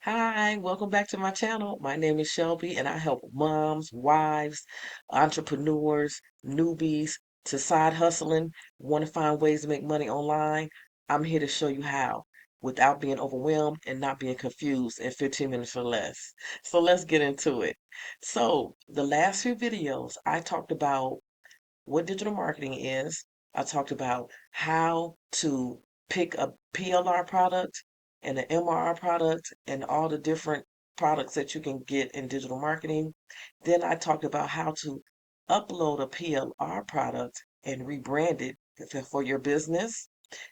Hi, welcome back to my channel. My name is Shelby and I help moms, wives, entrepreneurs, newbies to side hustling, want to find ways to make money online. I'm here to show you how without being overwhelmed and not being confused in 15 minutes or less. So let's get into it. So the last few videos, I talked about what digital marketing is. I talked about how to pick a PLR product and an MRR product and all the different products that you can get in digital marketing. Then I talked about how to upload a PLR product and rebrand it for your business.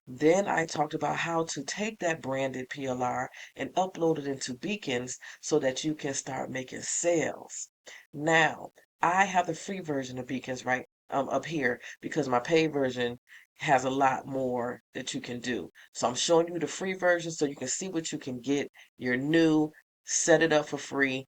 Then I talked about how to take that branded PLR and upload it into Beacons so that you can start making sales. Now, I have the free version of Beacons up here because my paid version has a lot more that you can do. So I'm showing you the free version so you can see what you can get. You're new, set it up for free,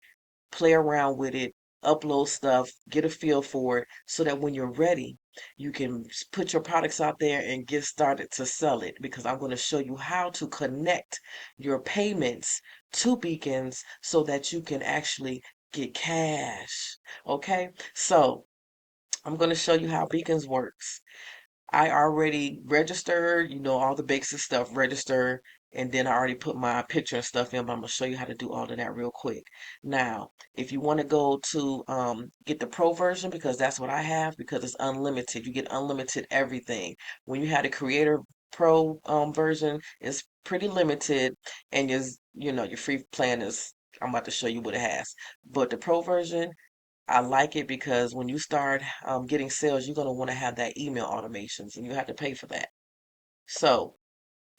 play around with it, upload stuff, get a feel for it so that when you're ready, you can put your products out there and get started to sell it because I'm going to show you how to connect your payments to Beacons so that you can actually get cash. Okay, so I'm going to show you how Beacons works. I already registered, all the basic stuff, register, and then I already put my picture and stuff in, but I'm gonna show you how to do all of that real quick. Now, if you want to go to get the pro version, because that's what I have, because it's unlimited, you get unlimited everything. When you have the creator pro version, it's pretty limited, and your free plan is, I'm about to show you what it has. But the pro version, I like it because when you start getting sales, you're going to want to have that email automations and you have to pay for that. So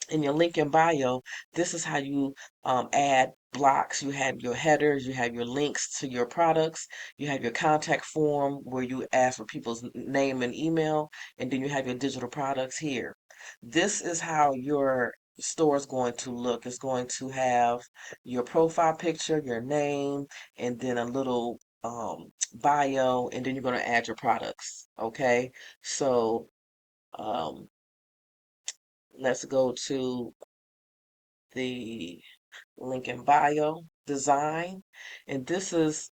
in your link in bio, this is how you add blocks. You have your headers, you have your links to your products, you have your contact form where you ask for people's name and email, and then you have your digital products here. This is how your store is going to look. It's going to have your profile picture, your name, and then a little bio, and then you're going to add your products. Okay, so um, let's go to the link in bio design. And this is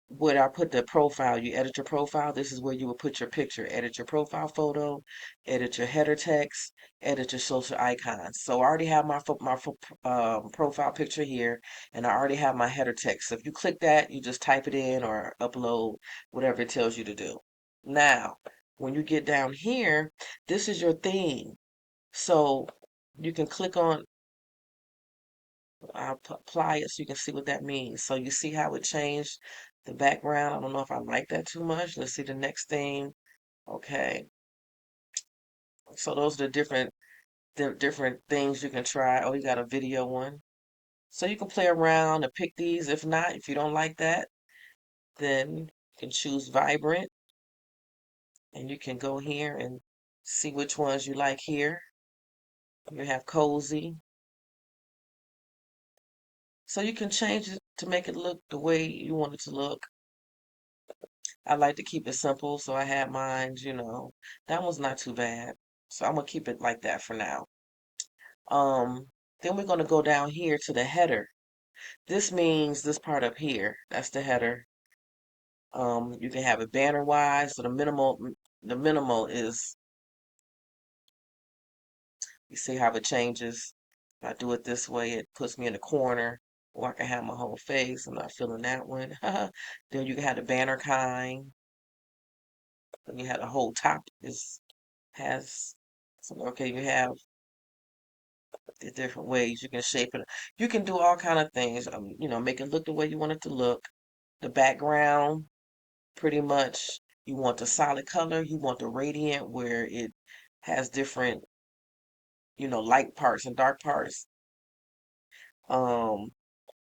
where I put the profile. You edit your profile. This is where you will put your picture. Edit your profile photo, edit your header text, edit your social icons. So I already have my profile picture here, and I already have my header text. So if you click that, you just type it in or upload whatever it tells you to do. Now, when you get down here, this is your theme. So you can click on I'll apply it so you can see what that means. So you see how it changed the background. I don't know if I like that too much. Let's see the next thing. Okay. So those are the different things you can try. Oh, you got a video one. So you can play around and pick these. If not, if you don't like that, then you can choose vibrant and you can go here and see which ones you like here. You have cozy. So you can change it to make it look the way you want it to look. I like to keep it simple, so I have mine. That one's not too bad. So I'm gonna keep it like that for now. Um, then we're gonna go down here to the header. This means this part up here. That's the header. You can have it banner wise. So the minimal is, you see how it changes. If I do it this way, it puts me in the corner, or I can have my whole face. I'm not feeling that one. Then you can have the banner kind. Then you have the whole top has some, okay, you have the different ways you can shape it. You can do all kind of things. Make it look the way you want it to look. The background, pretty much, you want the solid color. You want the radiant where it has different, light parts and dark parts. Um,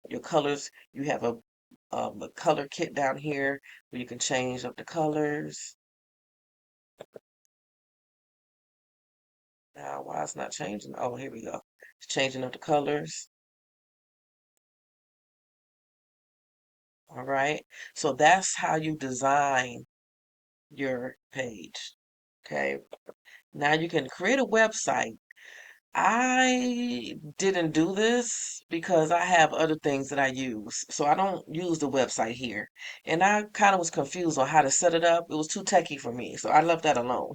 your colors, you have a color kit down here where you can change up the colors. Now, why it's not changing? Oh, here we go. It's changing up the colors. All right. So that's how you design your page. Okay. Now you can create a website. I didn't do this because I have other things that I use. So I don't use the website here. And I kind of was confused on how to set it up. It was too techy for me. So I left that alone.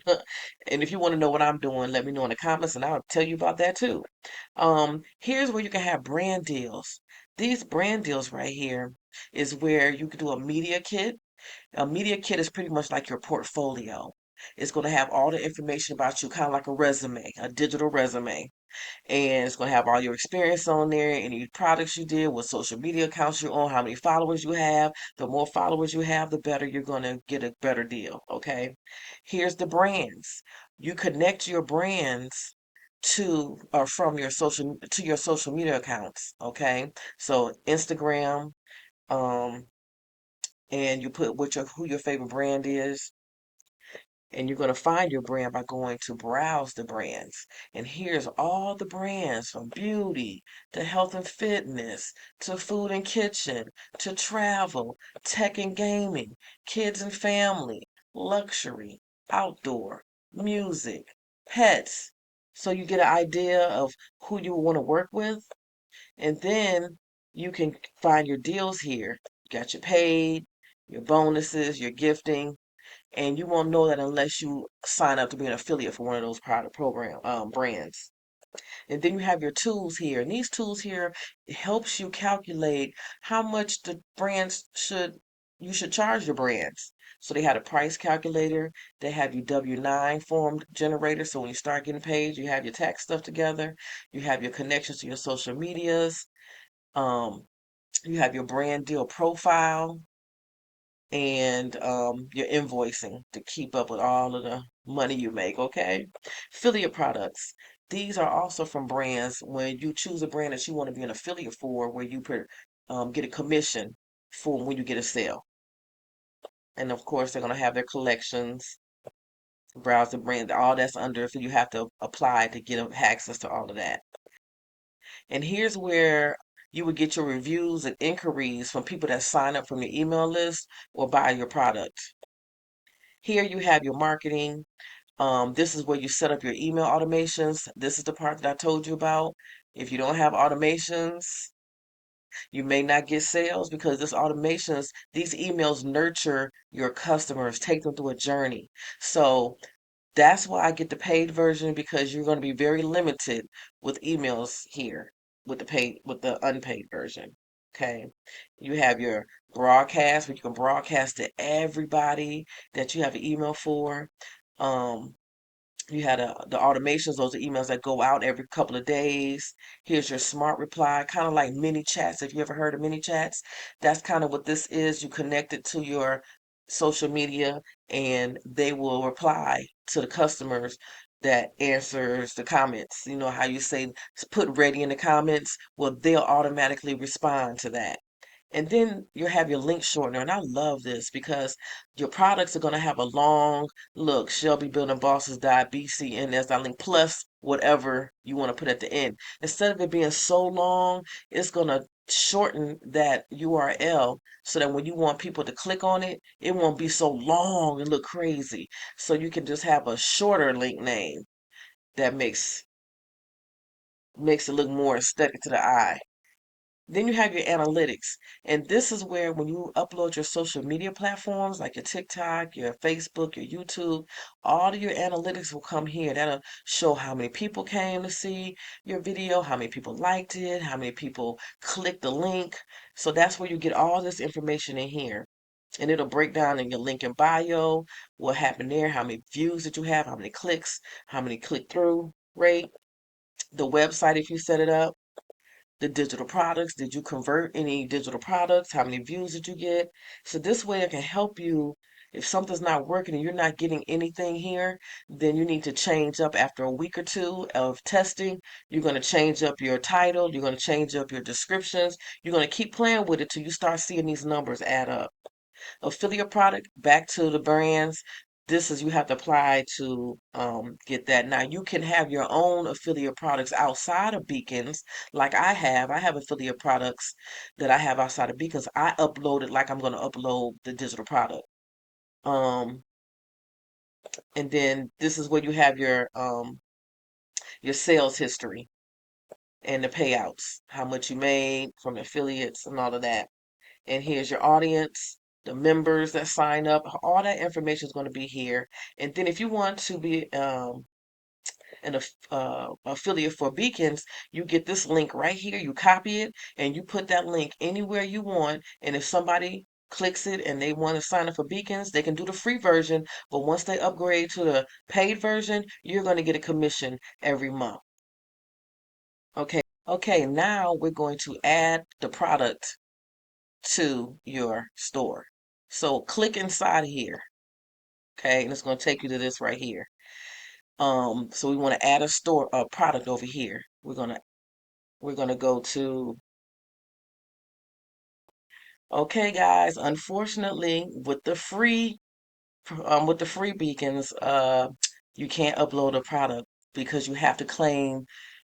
And if you want to know what I'm doing, let me know in the comments and I'll tell you about that too. Here's where you can have brand deals. These brand deals right here is where you can do a media kit. A media kit is pretty much like your portfolio. It's going to have all the information about you, kind of like a resume, a digital resume. And it's going to have all your experience on there, any products you did, what social media accounts you're on, how many followers you have. The more followers you have, the better you're going to get a better deal. Okay. Here's the brands. You connect your brands to or from your social media accounts. Okay. So Instagram, um, and you put who your favorite brand is, and you're going to find your brand by going to browse the brands. And here's all the brands from beauty to health and fitness to food and kitchen to travel, tech and gaming, kids and family, luxury, outdoor, music, pets. So you get an idea of who you want to work with. And then you can find your deals here. You got your paid, your bonuses, your gifting, and you won't know that unless you sign up to be an affiliate for one of those product program brands. And then you have your tools here, and these tools here helps you calculate how much the brands should charge your brands. So they have a price calculator. They have your W-9 form generator. So when you start getting paid, you have your tax stuff together. You have your connections to your social medias. Um, you have your brand deal profile and your invoicing to keep up with all of the money you make, okay? Affiliate products. These are also from brands. When you choose a brand that you want to be an affiliate for, where you get a commission for when you get a sale. And of course, they're going to have their collections, browse the brand, all that's under, so you have to apply to get access to all of that. And here's where you would get your reviews and inquiries from people that sign up from your email list or buy your product. Here you have your marketing. This is where you set up your email automations. This is the part that I told you about. If you don't have automations, you may not get sales because these emails nurture your customers, take them through a journey. So that's why I get the paid version, because you're going to be very limited with emails here with the unpaid version. Okay. You have your broadcast where you can broadcast to everybody that you have an email for. Um, you had the automations, those are emails that go out every couple of days. Here's your smart reply, kind of like mini chats. If you ever heard of mini chats, that's kind of what this is. You connect it to your social media and they will reply to the customers that answers the comments. You know how you say put ready in the comments? Well, they'll automatically respond to that. And then you have your link shortener. And I love this because your products are going to have a long look, Shelby Building Bosses BCNS link plus whatever you want to put at the end. Instead of it being so long, it's going to shorten that URL so that when you want people to click on it, it won't be so long and look crazy. So you can just have a shorter link name that makes it look more aesthetic to the eye. Then you have your analytics. And this is where when you upload your social media platforms like your TikTok, your Facebook, your YouTube, all of your analytics will come here. That'll show how many people came to see your video, how many people liked it, how many people clicked the link. So that's where you get all this information in here. And it'll break down in your link in bio, what happened there, how many views did you have, how many clicks, how many click through rate, the website if you set it up, the digital products. Did you convert any digital products? How many views did you get? So this way it can help you. If something's not working and you're not getting anything here, then you need to change up after a week or two of testing. You're going to change up your title. You're going to change up your descriptions. You're going to keep playing with it till you start seeing these numbers add up. Affiliate product, back to the brands. This is you have to apply to get that. Now you can have your own affiliate products outside of Beacons, like I have. I have affiliate products that I have outside of Beacons. I upload it like I'm going to upload the digital product. And then this is where you have your sales history and the payouts, how much you made from affiliates and all of that. And here's your audience, the members that sign up, all that information is going to be here. And then if you want to be an affiliate for Beacons, you get this link right here. You copy it and you put that link anywhere you want. And if somebody clicks it and they want to sign up for Beacons, they can do the free version. But once they upgrade to the paid version, you're going to get a commission every month. Okay, now we're going to add the product to your store. So click inside here. Okay, and it's going to take you to this right here. So we want to add a product over here. We're gonna go to, okay guys, unfortunately with the free beacons, you can't upload a product because you have to claim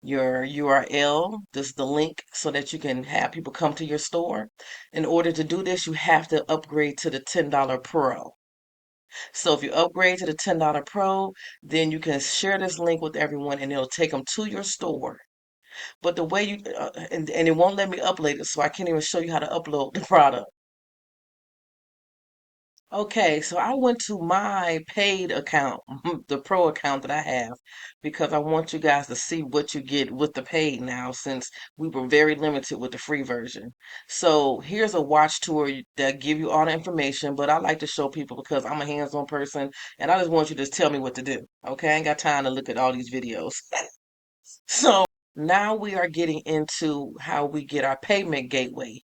your URL. This is the link so that you can have people come to your store. In order to do this, you have to upgrade to the $10 Pro. So if you upgrade to the $10 Pro, then you can share this link with everyone and it'll take them to your store. But the way and it won't let me upload it, so I can't even show you how to upload the product. Okay, so I went to my paid account, the pro account that I have, because I want you guys to see what you get with the paid now, since we were very limited with the free version. So here's a watch tour that give you all the information, but I like to show people because I'm a hands-on person and I just want you to tell me what to do. Okay, I ain't got time to look at all these videos. So now we are getting into how we get our payment gateway.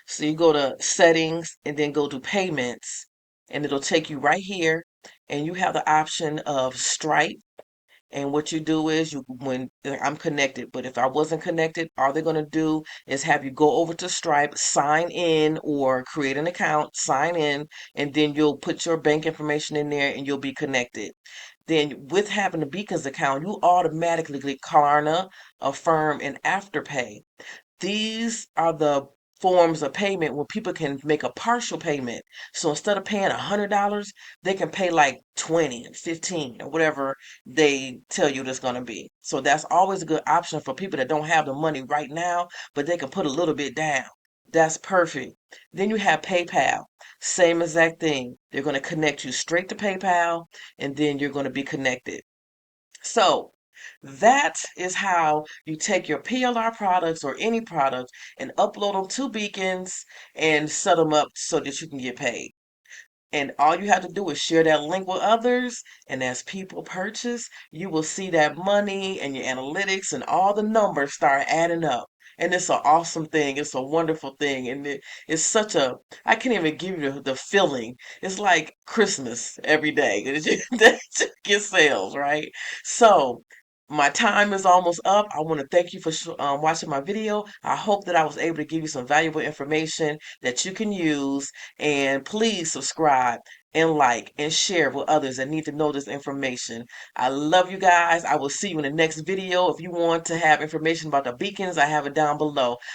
So you go to settings and then go to payments and it'll take you right here and you have the option of Stripe. And what you do is when I'm connected, but if I wasn't connected, all they're going to do is have you go over to Stripe, sign in or create an account, sign in, and then you'll put your bank information in there and you'll be connected. Then with having a Beacons account, you automatically get Klarna, Affirm, and Afterpay. These are the forms of payment where people can make a partial payment. So instead of paying $100, they can pay like 20 and 15 or whatever they tell you it's going to be. So that's always a good option for people that don't have the money right now, but they can put a little bit down. That's perfect. Then you have PayPal. Same exact thing. They're going to connect you straight to PayPal and then you're going to be connected. So that is how you take your PLR products or any product and upload them to Beacons and set them up so that you can get paid. And all you have to do is share that link with others. And as people purchase, you will see that money and your analytics and all the numbers start adding up. And it's an awesome thing. It's a wonderful thing. And it's such I can't even give you the feeling. It's like Christmas every day that you get sales, right? So my time is almost up. I want to thank you for watching my video. I hope that I was able to give you some valuable information that you can use. And please subscribe and like and share with others that need to know this information. I love you guys. I will see you in the next video. If you want to have information about the beacons, I have it down below.